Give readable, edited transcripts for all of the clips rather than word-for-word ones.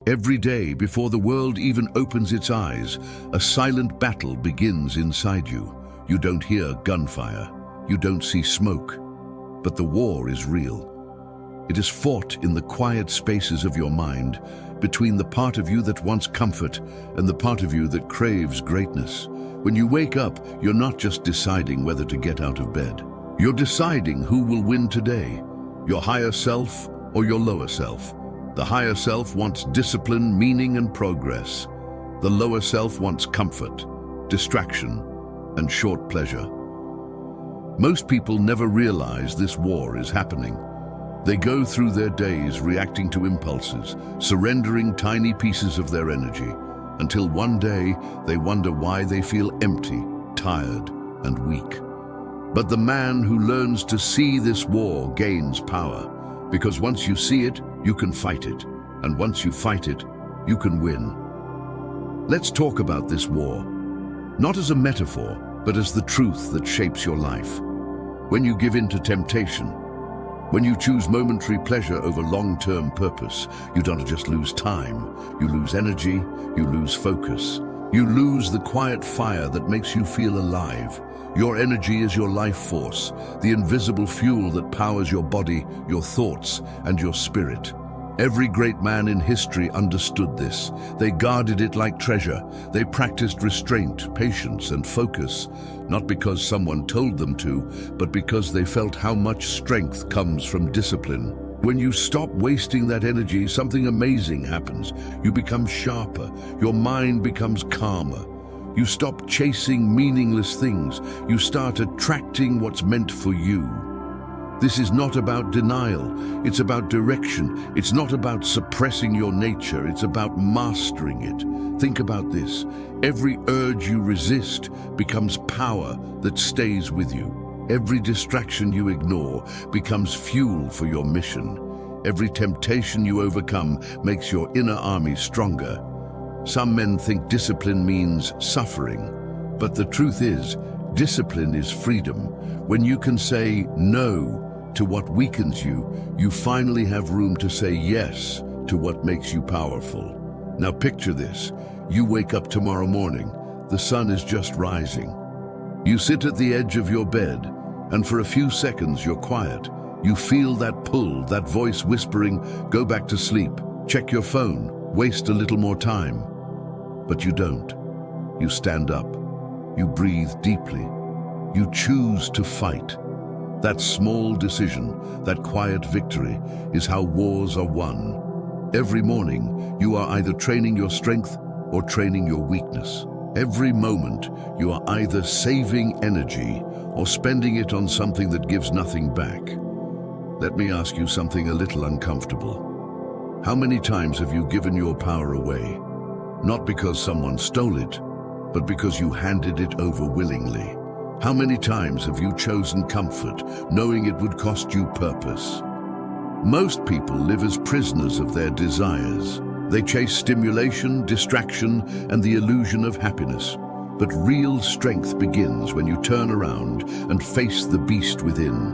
Every day, before the world even opens its eyes, a silent battle begins inside you. You don't hear gunfire. You don't see smoke. But the war is real. It is fought in the quiet spaces of your mind, between the part of you that wants comfort and the part of you that craves greatness. When you wake up, you're not just deciding whether to get out of bed. You're deciding who will win today, your higher self or your lower self. The higher self wants discipline, meaning, and progress. The lower self wants comfort, distraction, and short pleasure. Most people never realize this war is happening. They go through their days reacting to impulses, surrendering tiny pieces of their energy, until one day they wonder why they feel empty, tired, and weak. But the man who learns to see this war gains power, because once you see it, you can fight it, and once you fight it, you can win. Let's talk about this war, not as a metaphor, but as the truth that shapes your life. When you give in to temptation, when you choose momentary pleasure over long-term purpose, you don't just lose time, you lose energy, you lose focus. You lose the quiet fire that makes you feel alive. Your energy is your life force, the invisible fuel that powers your body, your thoughts, and your spirit. Every great man in history understood this. They guarded it like treasure. They practiced restraint, patience, and focus, not because someone told them to, but because they felt how much strength comes from discipline. When you stop wasting that energy, something amazing happens. You become sharper. Your mind becomes calmer. You stop chasing meaningless things. You start attracting what's meant for you. This is not about denial. It's about direction. It's not about suppressing your nature. It's about mastering it. Think about this. Every urge you resist becomes power that stays with you. Every distraction you ignore becomes fuel for your mission. Every temptation you overcome makes your inner army stronger. Some men think discipline means suffering, but the truth is, discipline is freedom. When you can say no to what weakens you, you finally have room to say yes to what makes you powerful. Now picture this. You wake up tomorrow morning. The sun is just rising. You sit at the edge of your bed, and for a few seconds you're quiet. You feel that pull, that voice whispering, go back to sleep, check your phone, waste a little more time. But you don't. You stand up. You breathe deeply. You choose to fight. That small decision, that quiet victory, is how wars are won. Every morning, you are either training your strength or training your weakness. Every moment, you are either saving energy or spending it on something that gives nothing back. Let me ask you something a little uncomfortable. How many times have you given your power away? Not because someone stole it, but because you handed it over willingly. How many times have you chosen comfort, knowing it would cost you purpose? Most people live as prisoners of their desires. They chase stimulation, distraction, and the illusion of happiness. But real strength begins when you turn around and face the beast within.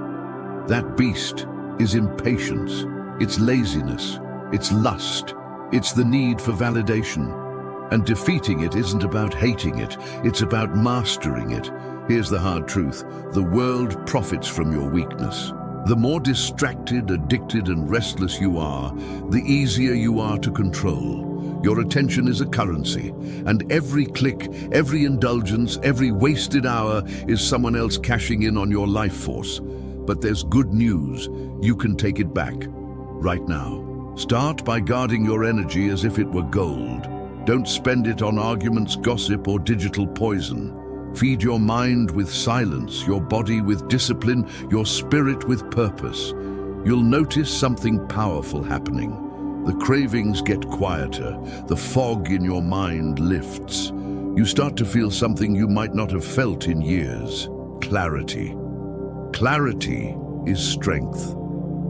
That beast is impatience, it's laziness, it's lust, it's the need for validation. And defeating it isn't about hating it, it's about mastering it. Here's the hard truth. The world profits from your weakness. The more distracted, addicted, and restless you are, the easier you are to control. Your attention is a currency, and every click, every indulgence, every wasted hour is someone else cashing in on your life force. But there's good news. You can take it back, right now. Start by guarding your energy as if it were gold. Don't spend it on arguments, gossip, or digital poison. Feed your mind with silence, your body with discipline, your spirit with purpose. You'll notice something powerful happening. The cravings get quieter, the fog in your mind lifts. You start to feel something you might not have felt in years. Clarity. Clarity is strength.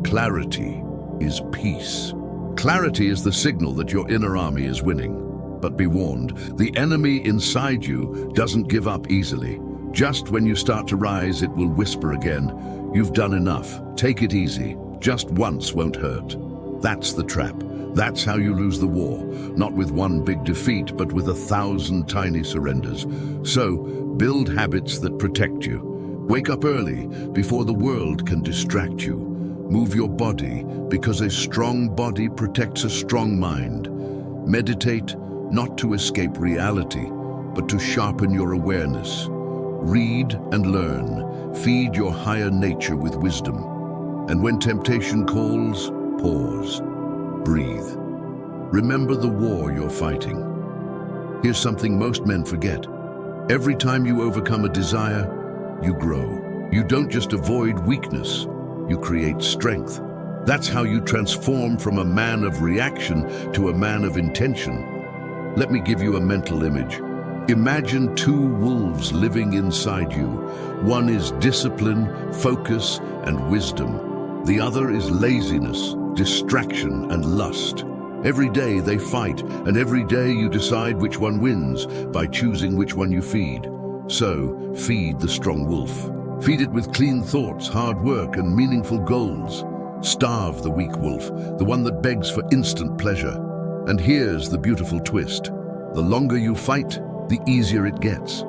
Clarity is peace. Clarity is the signal that your inner army is winning. But be warned, the enemy inside you doesn't give up easily. Just when you start to rise, it will whisper again, "You've done enough. Take it easy. Just once won't hurt." That's the trap. That's how you lose the war, not with one big defeat, but with 1,000 tiny surrenders. So, build habits that protect you. Wake up early before the world can distract you. Move your body because a strong body protects a strong mind. Meditate not to escape reality, but to sharpen your awareness. Read and learn. Feed your higher nature with wisdom. And when temptation calls, pause. Breathe. Remember the war you're fighting. Here's something most men forget. Every time you overcome a desire, you grow. You don't just avoid weakness, you create strength. That's how you transform from a man of reaction to a man of intention. Let me give you a mental image. Imagine two wolves living inside you. One is discipline, focus, and wisdom. The other is laziness, distraction, and lust. Every day they fight, and every day you decide which one wins by choosing which one you feed. So, feed the strong wolf. Feed it with clean thoughts, hard work, and meaningful goals. Starve the weak wolf, the one that begs for instant pleasure. And here's the beautiful twist. The longer you fight, the easier it gets.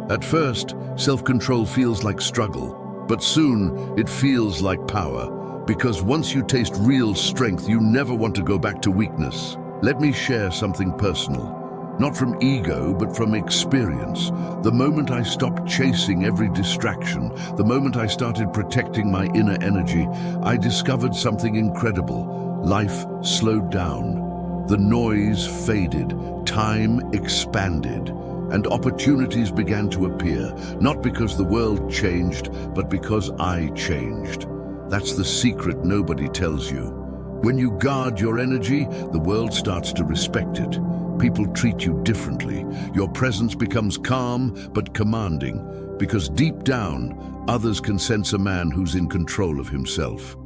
At first, self-control feels like struggle, but soon it feels like power. Because once you taste real strength, you never want to go back to weakness. Let me share something personal. Not from ego, but from experience. The moment I stopped chasing every distraction, the moment I started protecting my inner energy, I discovered something incredible. Life slowed down. The noise faded, time expanded, and opportunities began to appear, not because the world changed, but because I changed. That's the secret nobody tells you. When you guard your energy, the world starts to respect it. People treat you differently. Your presence becomes calm but commanding, because deep down, others can sense a man who's in control of himself.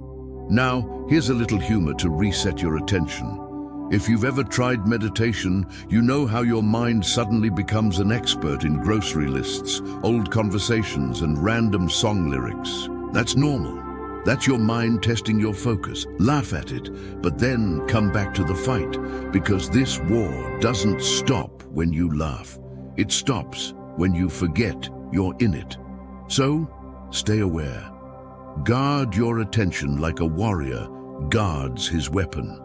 Now, here's a little humor to reset your attention. If you've ever tried meditation, you know how your mind suddenly becomes an expert in grocery lists, old conversations, and random song lyrics. That's normal. That's your mind testing your focus. Laugh at it, but then come back to the fight, because this war doesn't stop when you laugh. It stops when you forget you're in it. So, stay aware. Guard your attention like a warrior guards his weapon.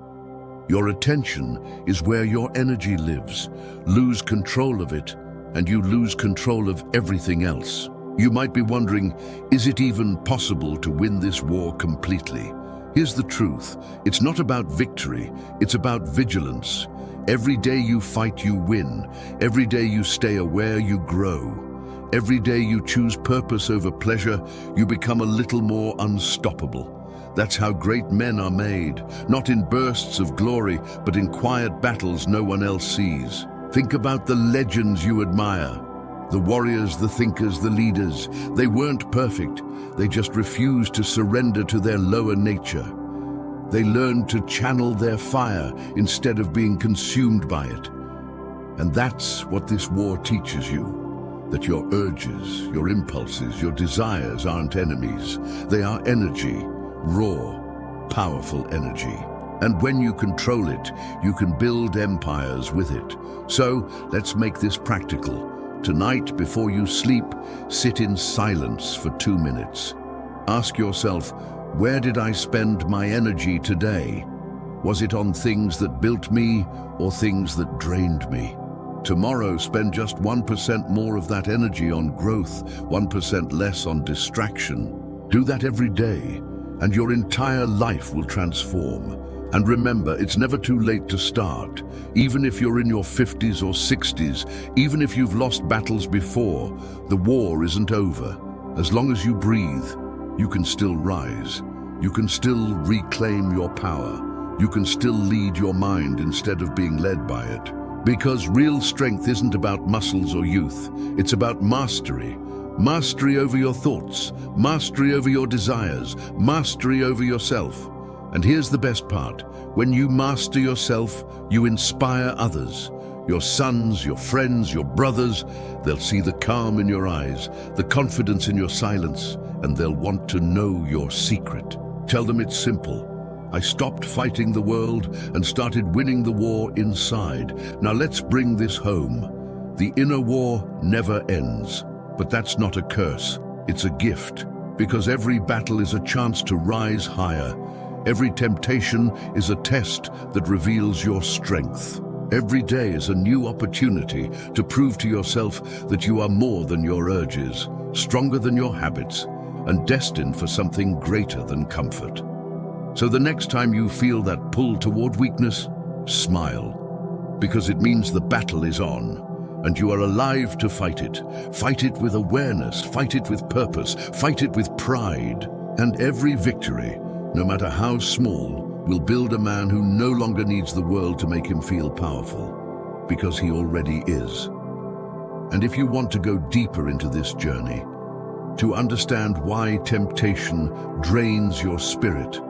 Your attention is where your energy lives. Lose control of it, and you lose control of everything else. You might be wondering, is it even possible to win this war completely? Here's the truth. It's not about victory, it's about vigilance. Every day you fight, you win. Every day you stay aware, you grow. Every day you choose purpose over pleasure, you become a little more unstoppable. That's how great men are made, not in bursts of glory, but in quiet battles no one else sees. Think about the legends you admire. The warriors, the thinkers, the leaders. They weren't perfect. They just refused to surrender to their lower nature. They learned to channel their fire instead of being consumed by it. And that's what this war teaches you. That your urges, your impulses, your desires aren't enemies. They are energy, raw, powerful energy. And when you control it, you can build empires with it. So let's make this practical. Tonight, before you sleep, sit in silence for 2 minutes. Ask yourself, where did I spend my energy today? Was it on things that built me or things that drained me? Tomorrow, spend just 1% more of that energy on growth, 1% less on distraction. Do that every day, and your entire life will transform. And remember, it's never too late to start. Even if you're in your 50s or 60s, even if you've lost battles before, the war isn't over. As long as you breathe, you can still rise. You can still reclaim your power. You can still lead your mind instead of being led by it. Because real strength isn't about muscles or youth. It's about mastery. Mastery over your thoughts, mastery over your desires, mastery over yourself. And here's the best part. When you master yourself, you inspire others. Your sons, your friends, your brothers, they'll see the calm in your eyes, the confidence in your silence, and they'll want to know your secret. Tell them it's simple. I stopped fighting the world and started winning the war inside. Now let's bring this home. The inner war never ends. But that's not a curse, it's a gift. Because every battle is a chance to rise higher. Every temptation is a test that reveals your strength. Every day is a new opportunity to prove to yourself that you are more than your urges, stronger than your habits, and destined for something greater than comfort. So the next time you feel that pull toward weakness, smile, because it means the battle is on, and you are alive to fight it. Fight it with awareness, fight it with purpose, fight it with pride. And every victory, no matter how small, will build a man who no longer needs the world to make him feel powerful, because he already is. And if you want to go deeper into this journey, to understand why temptation drains your spirit,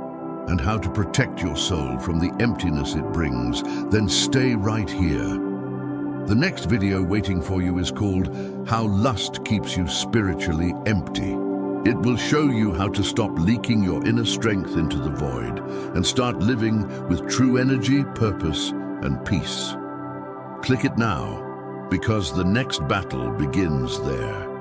and how to protect your soul from the emptiness it brings, then stay right here. The next video waiting for you is called How Lust Keeps You Spiritually Empty. It will show you how to stop leaking your inner strength into the void and start living with true energy, purpose, and peace. Click it now, because the next battle begins there.